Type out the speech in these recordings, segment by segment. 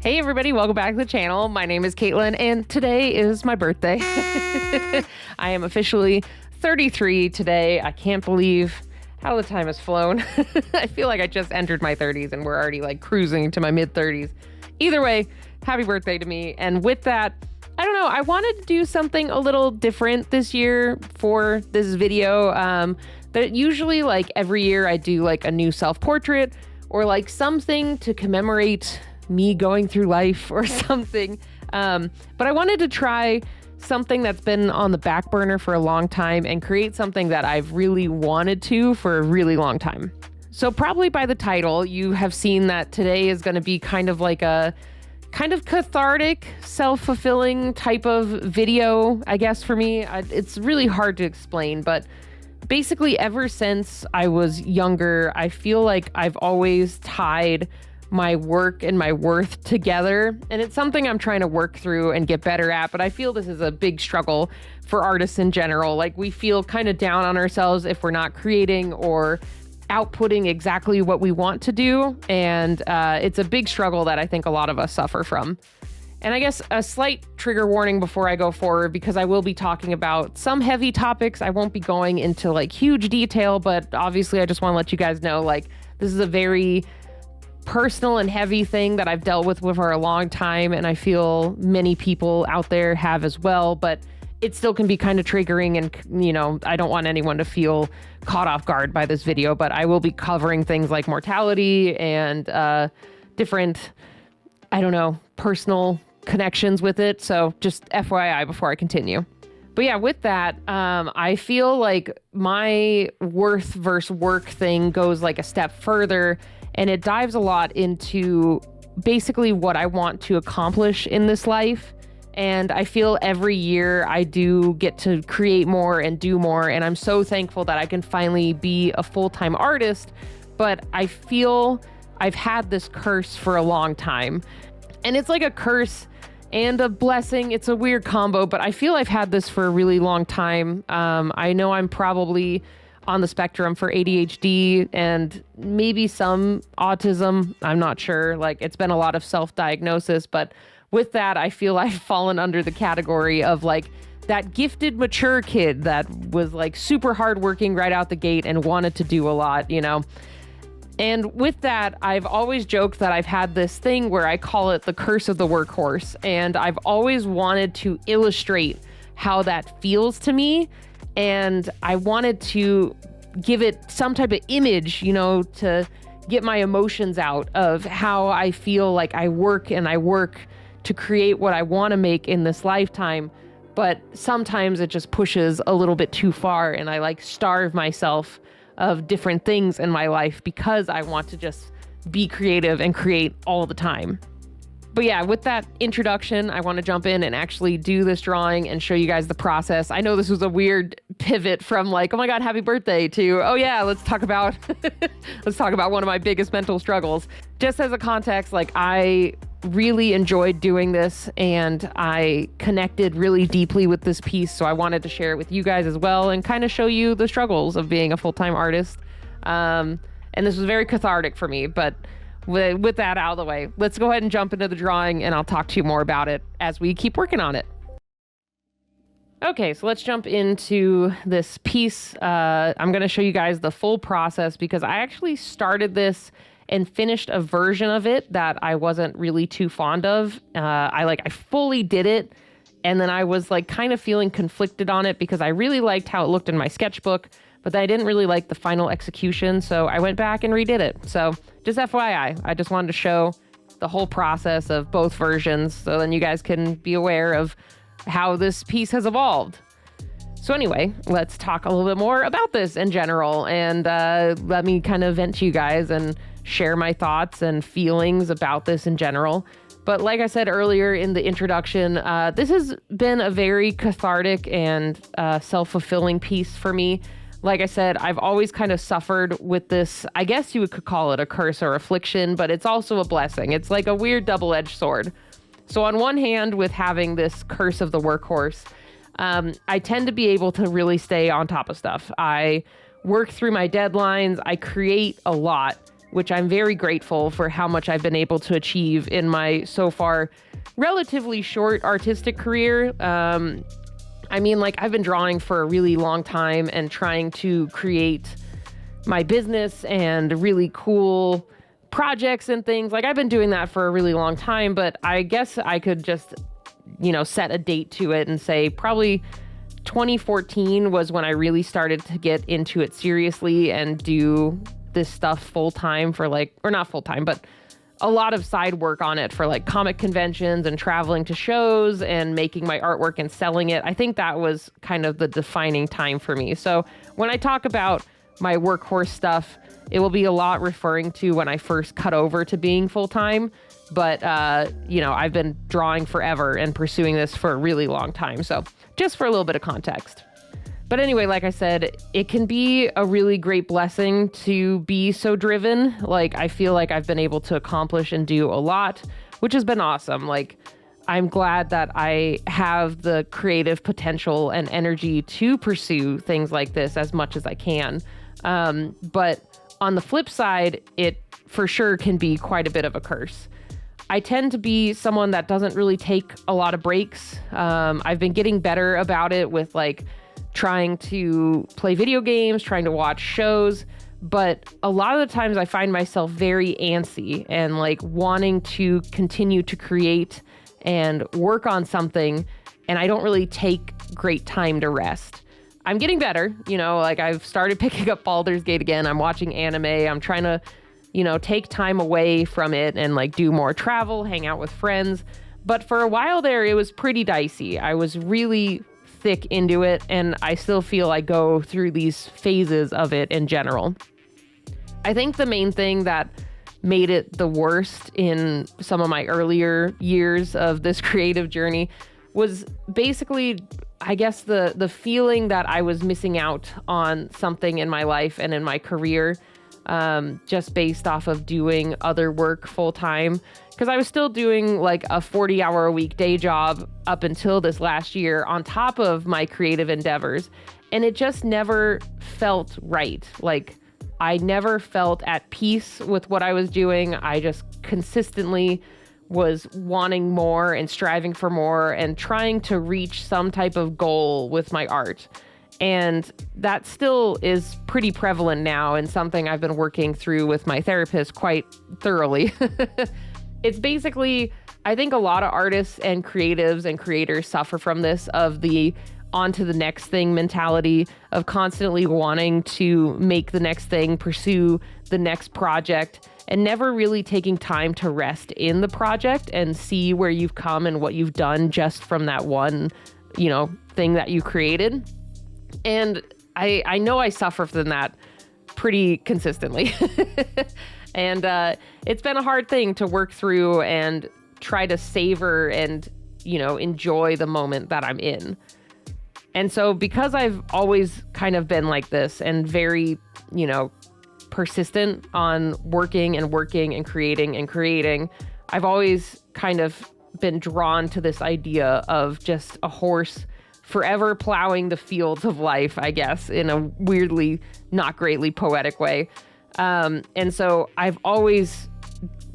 Hey everybody, welcome back to the channel. My name is Katelyn and today is my birthday. I am officially 33 today. I can't believe how the time has flown. I feel like I just entered my 30s and we're already like cruising to my mid 30s. Either way, happy birthday to me. And with that, I don't know, I wanted to do something a little different this year for this video. That usually like every year I do like a new self-portrait or like something to commemorate me going through life or something. But I wanted to try something that's been on the back burner for a long time and create something that I've really wanted to for a really long time. So probably by the title, you have seen that today is going to be kind of like a kind of cathartic, self-fulfilling type of video, I guess, for me. It's really hard to explain, but basically ever since I was younger, I feel like I've always tied my work and my worth together. And it's something I'm trying to work through and get better at. But I feel this is a big struggle for artists in general. Like we feel kind of down on ourselves if we're not creating or outputting exactly what we want to do. And it's a big struggle that I think a lot of us suffer from. And I guess a slight trigger warning before I go forward, because I will be talking about some heavy topics. I won't be going into like huge detail, but obviously I just want to let you guys know, like, this is a very personal and heavy thing that I've dealt with for a long time, and I feel many people out there have as well, but it still can be kind of triggering, and you know, I don't want anyone to feel caught off guard by this video. But I will be covering things like mortality and different, I don't know, personal connections with it. So just FYI before I continue. But yeah, with that, I feel like my worth versus work thing goes like a step further, and it dives a lot into basically what I want to accomplish in this life. And I feel every year I do get to create more and do more. And I'm so thankful that I can finally be a full-time artist. But I feel I've had this curse for a long time. And it's like a curse and a blessing. It's a weird combo, but I feel I've had this for a really long time. I know I'm probably on the spectrum for ADHD and maybe some autism. I'm not sure. Like, it's been a lot of self-diagnosis, but with that, I feel I've fallen under the category of like that gifted, mature kid that was like super hardworking right out the gate and wanted to do a lot, you know? And with that, I've always joked that I've had this thing where I call it the curse of the workhorse. And I've always wanted to illustrate how that feels to me. And I wanted to give it some type of image, you know, to get my emotions out of how I feel like I work and I work to create what I want to make in this lifetime. But sometimes it just pushes a little bit too far and I like starve myself of different things in my life because I want to just be creative and create all the time. But yeah, with that introduction, I want to jump in and actually do this drawing and show you guys the process. I know this was a weird pivot from like, oh my God, happy birthday to, oh yeah, let's talk about one of my biggest mental struggles. Just as a context, like I really enjoyed doing this and I connected really deeply with this piece. So I wanted to share it with you guys as well and kind of show you the struggles of being a full-time artist. And this was very cathartic for me, but with that out of the way, let's go ahead and jump into the drawing and I'll talk to you more about it as we keep working on it. Okay, so let's jump into this piece. I'm going to show you guys the full process because I actually started this and finished a version of it that I wasn't really too fond of. I fully did it. And then I was like kind of feeling conflicted on it because I really liked how it looked in my sketchbook, but I didn't really like the final execution. So I went back and redid it. So just FYI, I just wanted to show the whole process of both versions so then you guys can be aware of how this piece has evolved. So anyway, let's talk a little bit more about this in general and let me kind of vent to you guys and share my thoughts and feelings about this in general. But like I said earlier in the introduction, this has been a very cathartic and self-fulfilling piece for me. Like I said, I've always kind of suffered with this, I guess you could call it a curse or affliction, but it's also a blessing. It's like a weird double-edged sword. So on one hand, with having this curse of the workhorse, I tend to be able to really stay on top of stuff. I work through my deadlines. I create a lot. which I'm very grateful for how much I've been able to achieve in my so far relatively short artistic career. I mean, like, I've been drawing for a really long time and trying to create my business and really cool projects and things. Like, I've been doing that for a really long time, but I guess I could just, set a date to it and say probably 2014 was when I really started to get into it seriously and do this stuff full time for or not full time, but a lot of side work on it for comic conventions and traveling to shows and making my artwork and selling it. I think that was kind of the defining time for me. So when I talk about my workhorse stuff, it will be a lot referring to when I first cut over to being full-time. But, I've been drawing forever and pursuing this for a really long time. So just for a little bit of context. But anyway, like I said, it can be a really great blessing to be so driven. I feel like I've been able to accomplish and do a lot, which has been awesome. I'm glad that I have the creative potential and energy to pursue things like this as much as I can. But on the flip side, it for sure can be quite a bit of a curse. I tend to be someone that doesn't really take a lot of breaks. I've been getting better about it with trying to play video games, trying to watch shows. But a lot of the times I find myself very antsy and wanting to continue to create and work on something. And I don't really take great time to rest. I'm getting better. I've started picking up Baldur's Gate again. I'm watching anime. I'm trying to, take time away from it and do more travel, hang out with friends. But for a while there, it was pretty dicey. I was really thick into it, and I still feel I go through these phases of it in general. I think the main thing that made it the worst in some of my earlier years of this creative journey was basically, I guess, the feeling that I was missing out on something in my life and in my career, just based off of doing other work full time. Because I was still doing a 40-hour-a-week day job up until this last year on top of my creative endeavors. And it just never felt right. I never felt at peace with what I was doing. I just consistently was wanting more and striving for more and trying to reach some type of goal with my art. And that still is pretty prevalent now and something I've been working through with my therapist quite thoroughly. It's basically, I think a lot of artists and creatives and creators suffer from this, of the on to the next thing mentality, of constantly wanting to make the next thing, pursue the next project, and never really taking time to rest in the project and see where you've come and what you've done just from that one, thing that you created. And I know I suffer from that pretty consistently. And it's been a hard thing to work through and try to savor and, enjoy the moment that I'm in. And so because I've always kind of been like this and very, persistent on working and creating, I've always kind of been drawn to this idea of just a horse forever plowing the fields of life, I guess, in a weirdly, not greatly poetic way. And so I've always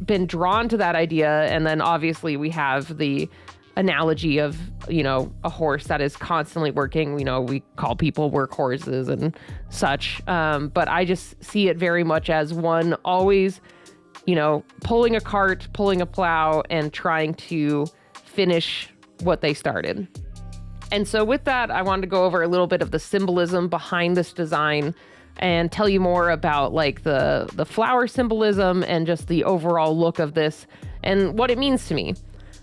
been drawn to that idea. And then obviously we have the analogy of, a horse that is constantly working. We call people workhorses and such. But I just see it very much as one always, pulling a cart, pulling a plow, and trying to finish what they started. And so with that, I wanted to go over a little bit of the symbolism behind this design and tell you more about the flower symbolism and just the overall look of this and what it means to me.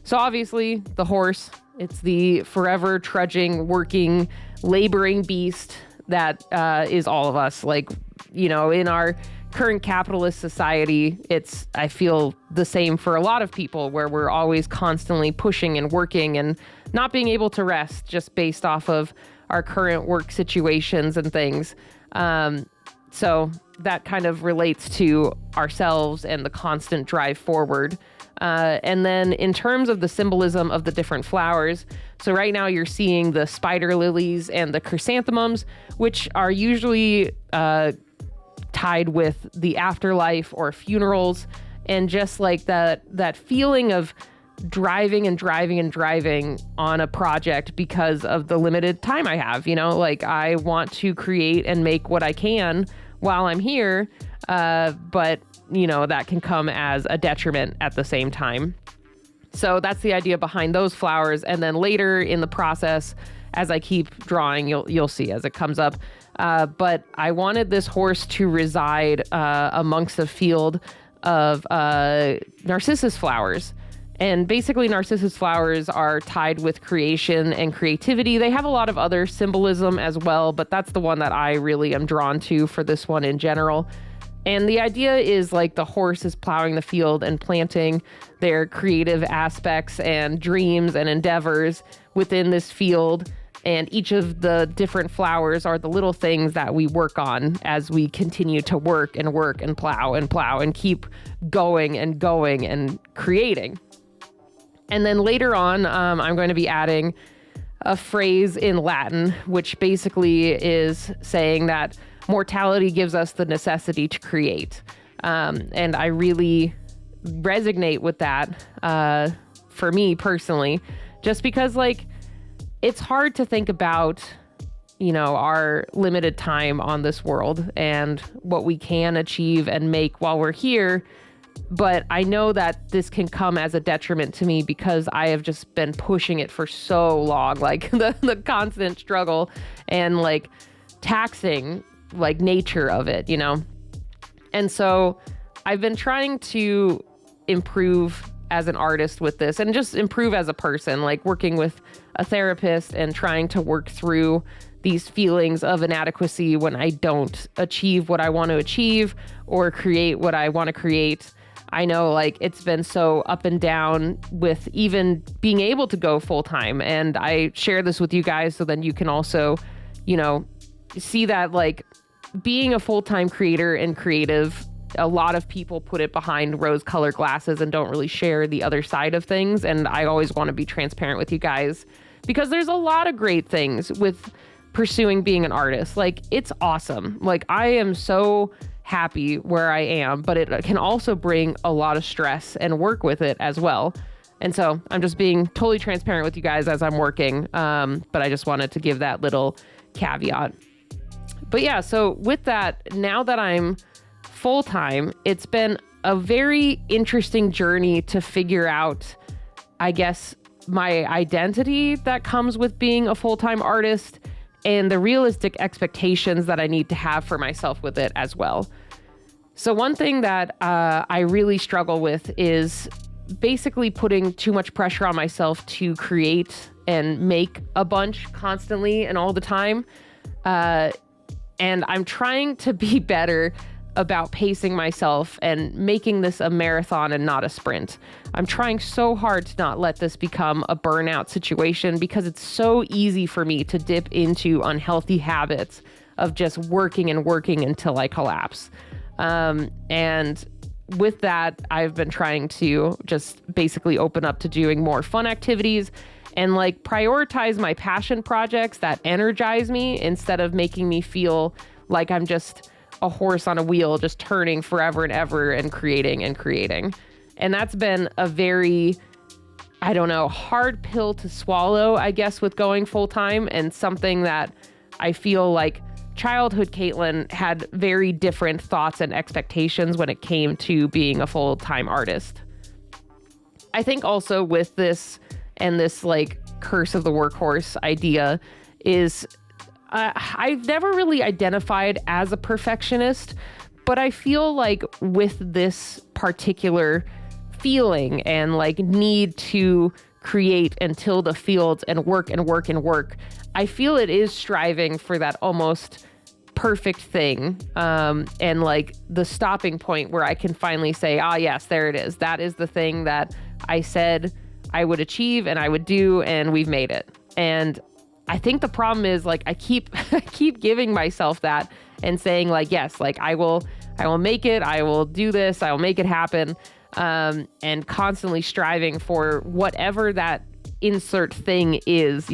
So obviously the horse, it's the forever trudging, working, laboring beast that is all of us. In our current capitalist society, I feel the same for a lot of people, where we're always constantly pushing and working and not being able to rest just based off of our current work situations and things. So that kind of relates to ourselves and the constant drive forward. And then in terms of the symbolism of the different flowers, so right now you're seeing the spider lilies and the chrysanthemums, which are usually tied tied with the afterlife or funerals, and just like that feeling of driving on a project because of the limited time I have. Like, I want to create and make what I can while I'm here, but that can come as a detriment at the same time. So that's the idea behind those flowers. And then later in the process, as I keep drawing, you'll see as it comes up. But I wanted this horse to reside amongst a field of narcissus flowers. And basically, narcissus flowers are tied with creation and creativity. They have a lot of other symbolism as well, but that's the one that I really am drawn to for this one in general. And the idea is like the horse is plowing the field and planting their creative aspects and dreams and endeavors within this field. And each of the different flowers are the little things that we work on as we continue to work and plow and keep going and creating. And then later on, I'm going to be adding a phrase in Latin, which basically is saying that mortality gives us the necessity to create. And I really resonate with that for me personally, just because like it's hard to think about, our limited time on this world and what we can achieve and make while we're here. But I know that this can come as a detriment to me because I have just been pushing it for so long, like the constant struggle and like taxing like nature of it, And so I've been trying to improve as an artist with this and just improve as a person, like working with a therapist and trying to work through these feelings of inadequacy when I don't achieve what I want to achieve or create what I want to create. I know like it's been so up and down with even being able to go full time. And I share this with you guys so then you can also, see that like being a full-time creator and creative, a lot of people put it behind rose-colored glasses and don't really share the other side of things. And I always want to be transparent with you guys because there's a lot of great things with pursuing being an artist. Like, it's awesome. Like, I am so happy where I am, but it can also bring a lot of stress and work with it as well. And so I'm just being totally transparent with you guys as I'm working. But I just wanted to give that little caveat. But yeah, so with that, now that I'm full-time, it's been a very interesting journey to figure out, I guess, my identity that comes with being a full-time artist and the realistic expectations that I need to have for myself with it as well. So one thing that I really struggle with is basically putting too much pressure on myself to create and make a bunch constantly and all the time. And I'm trying to be better about pacing myself and making this a marathon and not a sprint. I'm trying so hard to not let this become a burnout situation because it's so easy for me to dip into unhealthy habits of just working until I collapse. And with that, I've been trying to just basically open up to doing more fun activities and like prioritize my passion projects that energize me instead of making me feel like I'm just a horse on a wheel, just turning forever and ever and creating. And that's been a very, hard pill to swallow, I guess, with going full time, and something that I feel like childhood Katelyn had very different thoughts and expectations when it came to being a full-time artist. I think also with this and this like curse of the workhorse idea is I've never really identified as a perfectionist, but I feel like with this particular feeling and like need to create and till the fields and work, I feel it is striving for that almost perfect thing. And like the stopping point where I can finally say, yes, there it is. That is the thing that I said I would achieve and I would do, and we've made it. And I think the problem is like I keep giving myself that and saying like, yes, like I will make it, I will do this, I will make it happen, and constantly striving for whatever that insert thing is,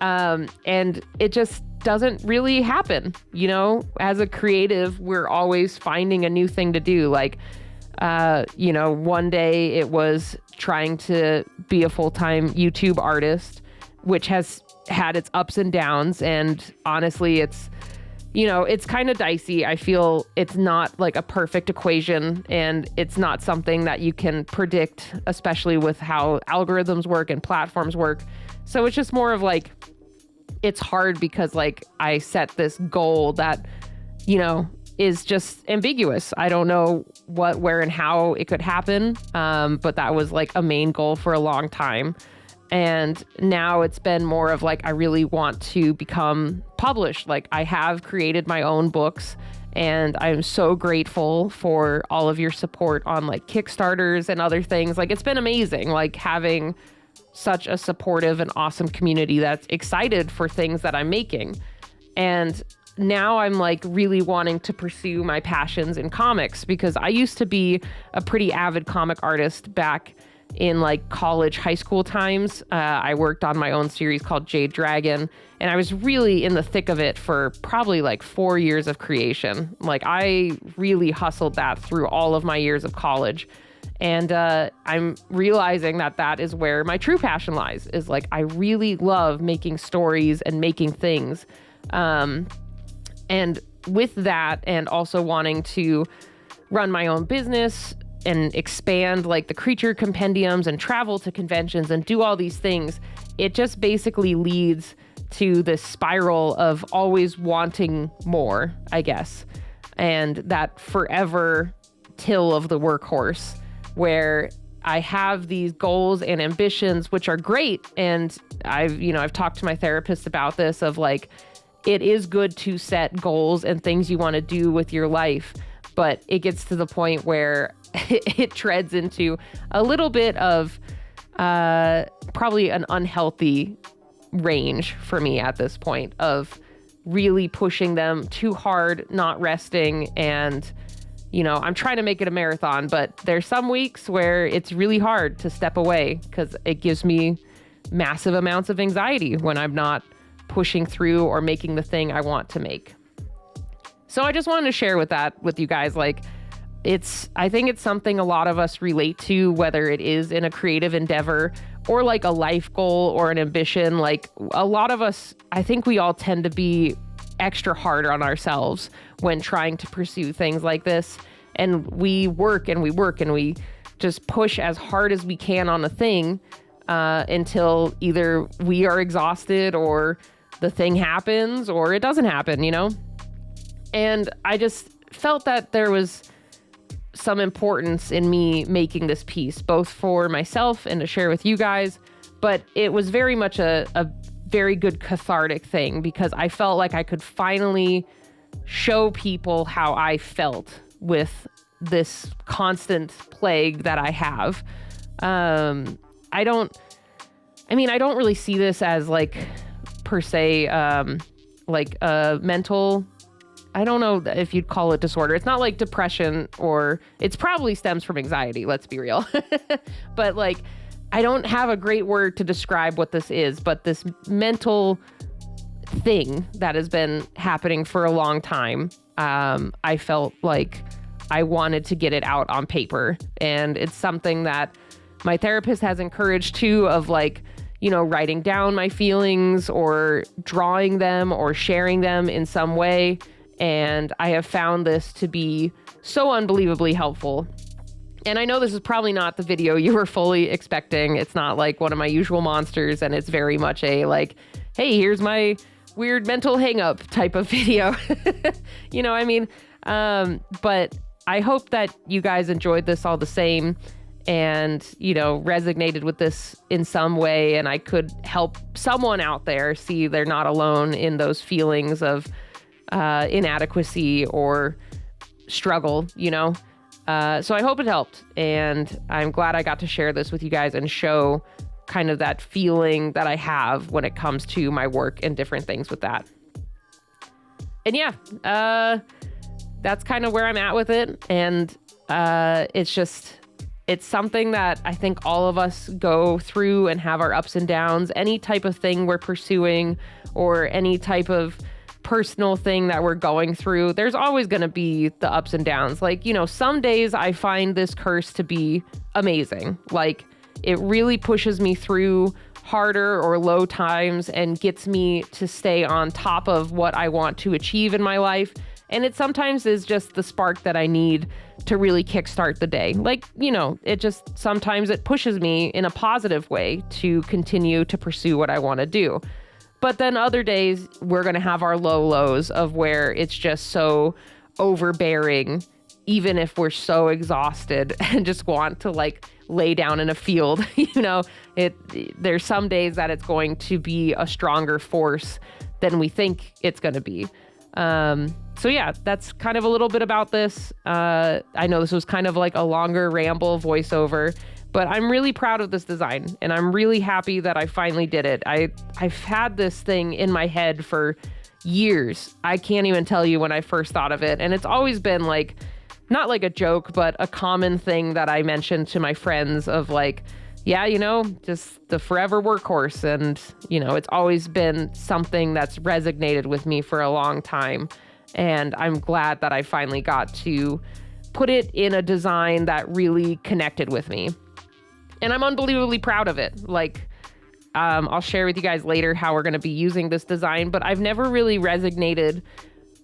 and it just doesn't really happen. You know, as a creative, we're always finding a new thing to do. Like, you know, one day it was trying to be a full-time YouTube artist, which has had its ups and downs. And honestly, it's, you know, it's kind of dicey. I feel it's not like a perfect equation, and it's not something that you can predict, especially with how algorithms work and platforms work. So it's just more of like, it's hard because like I set this goal that, you know, is just ambiguous. I don't know what, where, and how it could happen. But that was like a main goal for a long time. And now it's been more of like, I really want to become published. Like, I have created my own books, and I'm so grateful for all of your support on like Kickstarters and other things. Like, it's been amazing, like having such a supportive and awesome community that's excited for things that I'm making. And now I'm like really wanting to pursue my passions in comics, because I used to be a pretty avid comic artist back in like college, high school times. I worked on my own series called Jade Dragon, and I was really in the thick of it for probably like 4 years of creation. Like, I really hustled that through all of my years of college. And I'm realizing that that is where my true passion lies, is like, I really love making stories and making things. And with that, and also wanting to run my own business and expand like the creature compendiums and travel to conventions and do all these things, it just basically leads to this spiral of always wanting more, I guess. And that forever till of the workhorse, where I have these goals and ambitions, which are great. And I've talked to my therapist about this, of like, it is good to set goals and things you want to do with your life, but it gets to the point where it treads into a little bit of probably an unhealthy range for me at this point, of really pushing them too hard, not resting. And you know, I'm trying to make it a marathon, but there's some weeks where it's really hard to step away, because it gives me massive amounts of anxiety when I'm not pushing through or making the thing I want to make. So I just wanted to share with you guys. Like, I think it's something a lot of us relate to, whether it is in a creative endeavor or like a life goal or an ambition. Like, a lot of us, I think we all tend to be extra hard on ourselves when trying to pursue things like this. And we work and we work and we just push as hard as we can on a thing until either we are exhausted or the thing happens or it doesn't happen, you know? And I just felt that there was some importance in me making this piece, both for myself and to share with you guys. But it was very much a very good cathartic thing, because I felt like I could finally show people how I felt with this constant plague that I have. I don't really see this as like per se, like a mental, I don't know if you'd call it disorder. It's not like depression, or it's probably stems from anxiety. Let's be real. But like, I don't have a great word to describe what this is, but this mental thing that has been happening for a long time. I felt like I wanted to get it out on paper, and it's something that my therapist has encouraged too, of like, you know, writing down my feelings or drawing them or sharing them in some way. And I have found this to be so unbelievably helpful. And I know this is probably not the video you were fully expecting. It's not like one of my usual monsters, and it's very much a like, hey, here's my weird mental hang-up type of video. You know what I mean? But I hope that you guys enjoyed this all the same, and, you know, resonated with this in some way, and I could help someone out there see they're not alone in those feelings of inadequacy or struggle, you know? So I hope it helped, and I'm glad I got to share this with you guys and show kind of that feeling that I have when it comes to my work and different things with that. And yeah, that's kind of where I'm at with it. And it's It's something that I think all of us go through and have our ups and downs. Any type of thing we're pursuing or any type of personal thing that we're going through, there's always going to be the ups and downs. Like, some days I find this curse to be amazing. Like, it really pushes me through harder or low times and gets me to stay on top of what I want to achieve in my life. And it sometimes is just the spark that I need to really kickstart the day. Like, it just sometimes it pushes me in a positive way to continue to pursue what I want to do. But then other days we're going to have our low lows of where it's just so overbearing, even if we're so exhausted and just want to like lay down in a field. There's some days that it's going to be a stronger force than we think it's going to be. So yeah, that's kind of a little bit about this. I know this was kind of like a longer ramble voiceover, but I'm really proud of this design and I'm really happy that I finally did it. I've had this thing in my head for years. I can't even tell you when I first thought of it. And it's always been like, not like a joke, but a common thing that I mentioned to my friends of like, yeah, just the forever workhorse. And, it's always been something that's resonated with me for a long time. And I'm glad that I finally got to put it in a design that really connected with me. And I'm unbelievably proud of it. Like, I'll share with you guys later how we're going to be using this design, but I've never really resonated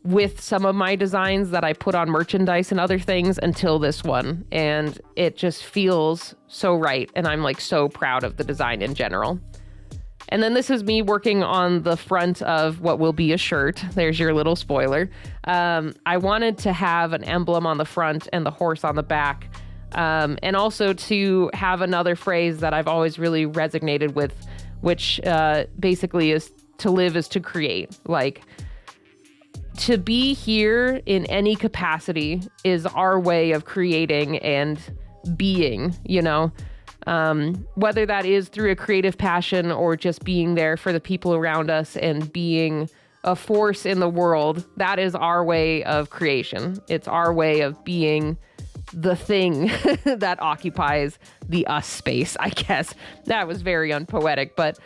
with some of my designs that I put on merchandise and other things until this one. And it just feels so right. And I'm like so proud of the design in general. And then this is me working on the front of what will be a shirt. There's your little spoiler. I wanted to have an emblem on the front and the horse on the back. And also to have another phrase that I've always really resonated with, which basically is to live is to create. Like, to be here in any capacity is our way of creating and being, whether that is through a creative passion or just being there for the people around us and being a force in the world. That is our way of creation. It's our way of being the thing that occupies the us space, I guess. That was very unpoetic, but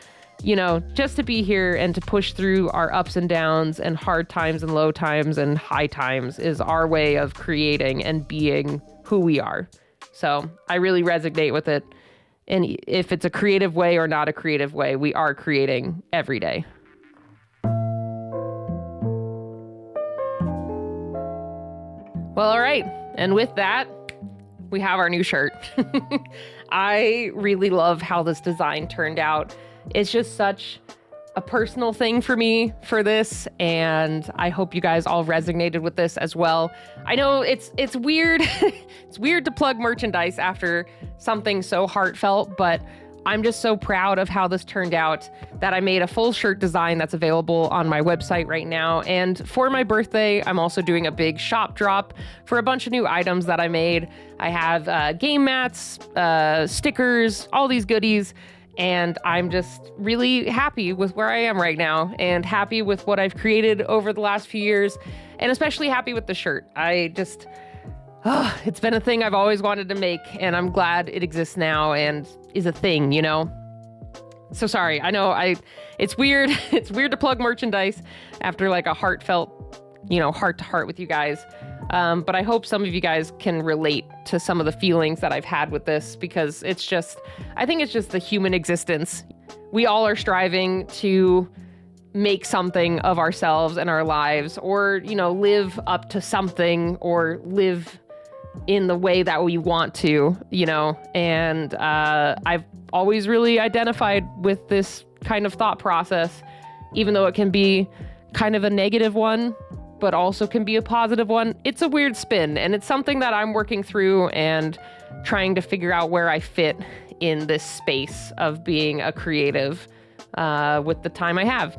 just to be here and to push through our ups and downs and hard times and low times and high times is our way of creating and being who we are. So I really resonate with it. And if it's a creative way or not a creative way, we are creating every day. Well, all right. And with that, we have our new shirt. I really love how this design turned out. It's just such a personal thing for me for this, and I hope you guys all resonated with this as well. I know it's weird. It's weird to plug merchandise after something so heartfelt, but I'm just so proud of how this turned out that I made a full shirt design that's available on my website right now. And for my birthday, I'm also doing a big shop drop for a bunch of new items that I made. I have game mats, stickers, all these goodies. And I'm just really happy with where I am right now and happy with what I've created over the last few years, and especially happy with the shirt. It's been a thing I've always wanted to make, and I'm glad it exists now and is a thing, So sorry, I know it's weird. It's weird to plug merchandise after like a heartfelt, heart to heart with you guys. But I hope some of you guys can relate to some of the feelings that I've had with this, because I think it's just the human existence. We all are striving to make something of ourselves and our lives, or, live up to something, or live in the way that we want to, and I've always really identified with this kind of thought process, even though it can be kind of a negative one, but also can be a positive one. It's a weird spin, and it's something that I'm working through and trying to figure out where I fit in this space of being a creative with the time I have,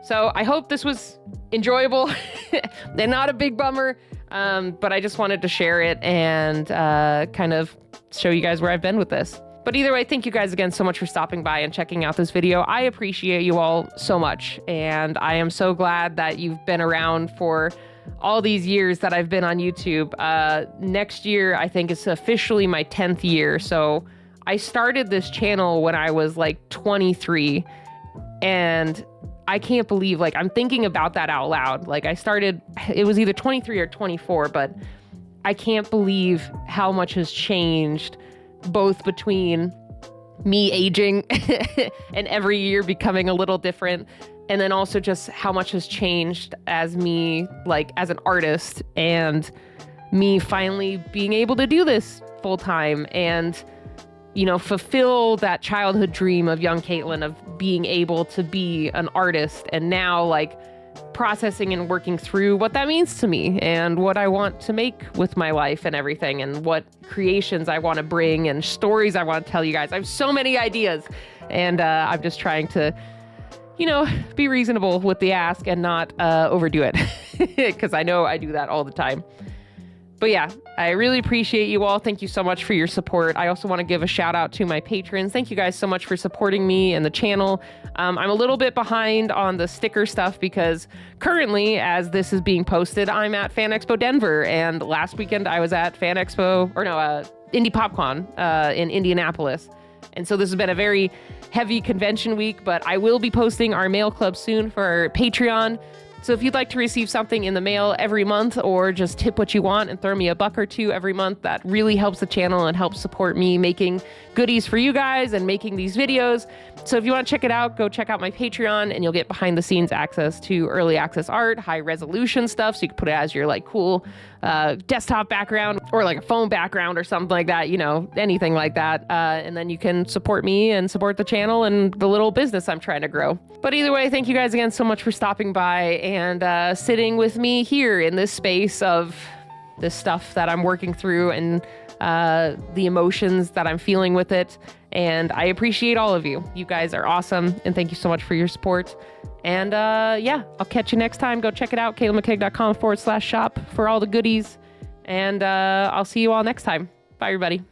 So I hope this was enjoyable and not a big bummer, but I just wanted to share it and kind of show you guys where I've been with this. But either way, thank you guys again so much for stopping by and checking out this video. I appreciate you all so much. And I am so glad that you've been around for all these years that I've been on YouTube. Next year, I think it's officially my 10th year. So I started this channel when I was like 23, and I can't believe, like, I'm thinking about that out loud. Like, I started, it was either 23 or 24, but I can't believe how much has changed, both between me aging and every year becoming a little different, and then also just how much has changed as me, like, as an artist, and me finally being able to do this full time and, you know, fulfill that childhood dream of young Katelyn of being able to be an artist, and now, like, processing and working through what that means to me and what I want to make with my life and everything, and what creations I want to bring and stories I want to tell you guys. I have so many ideas, and I'm just trying to, you know, be reasonable with the ask and not overdo it, because I know I do that all the time. But yeah, I really appreciate you all. Thank you so much for your support. I also want to give a shout out to my patrons. Thank you guys so much for supporting me and the channel. I'm a little bit behind on the sticker stuff because currently, as this is being posted, I'm at Fan Expo Denver. And last weekend I was at Fan Expo, or no, Indie PopCon in Indianapolis. And so this has been a very heavy convention week, but I will be posting our mail club soon for our Patreon. So if you'd like to receive something in the mail every month, or just tip what you want and throw me a buck or two every month, that really helps the channel and helps support me making goodies for you guys and making these videos. So if you want to check it out, go check out my Patreon, and you'll get behind the scenes access to early access art, high resolution stuff, so you can put it as your, like, cool desktop background, or like a phone background or something like that, you know, anything like that. And then you can support me and support the channel and the little business I'm trying to grow. But either way, thank you guys again so much for stopping by and sitting with me here in this space of this stuff that I'm working through, and the emotions that I'm feeling with it. And I appreciate all of you. You guys are awesome, and thank you so much for your support. And yeah, I'll catch you next time. Go check it out, KatelynMcCaigue.com/shop for all the goodies. And I'll see you all next time. Bye, everybody.